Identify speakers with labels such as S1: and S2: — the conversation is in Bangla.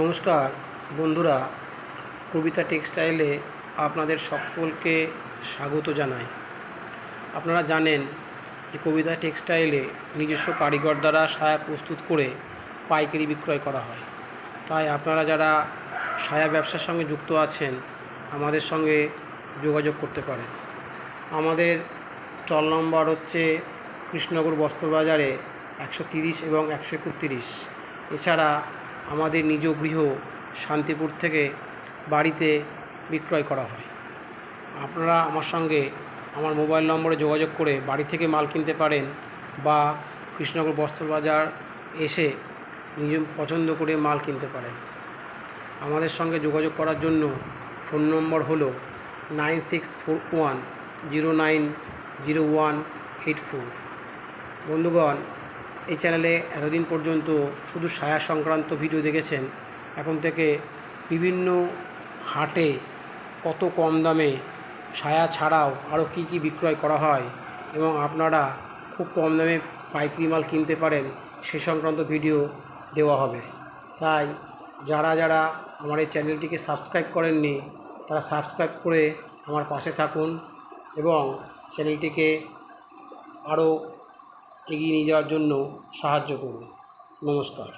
S1: নমস্কার বন্ধুরা, কবিতা টেক্সটাইলে আপনাদের সকলকে স্বাগত জানাই। আপনারা জানেন যে কবিতা টেক্সটাইলে নিজস্ব কারিগর দ্বারা সায়া প্রস্তুত করে পাইকারি বিক্রয় করা হয়। তাই আপনারা যারা সায়া ব্যবসার সঙ্গে যুক্ত আছেন আমাদের সঙ্গে যোগাযোগ করতে পারেন। আমাদের স্টল নম্বর হচ্ছে কৃষ্ণনগর বস্ত্রবাজারে 130 এবং 131। এছাড়া আমাদের নিজ গৃহ শান্তিপুর থেকে বাড়িতে বিক্রয় করা হয়। আপনারা আমার সঙ্গে আমার মোবাইল নম্বরে যোগাযোগ করে বাড়ি থেকে মাল কিনতে পারেন বা কৃষ্ণনগর বস্ত্রবাজার এসে নিজ পছন্দ করে মাল কিনতে পারেন। আমাদের সঙ্গে যোগাযোগ করার জন্য ফোন নম্বর হলো 9641090184। বন্ধুগণ, এই চ্যানেলে এতদিন পর্যন্ত শুধু সায়া সংক্রান্ত ভিডিও দেখেছেন। এখন থেকে বিভিন্ন হাটে কত কম দামে সায়া ছাড়াও আরও কী কী বিক্রয় করা হয় এবং আপনারা খুব কম দামে পাইকারি মাল কিনতে পারেন সে সংক্রান্ত ভিডিও দেওয়া হবে। তাই যারা যারা আমার এই চ্যানেলটিকে সাবস্ক্রাইব করেননি তারা সাবস্ক্রাইব করে আমার পাশে থাকুন এবং চ্যানেলটিকে আরও এগিয়ে নিয়ে যাওয়ার জন্য সাহায্য করুন। নমস্কার।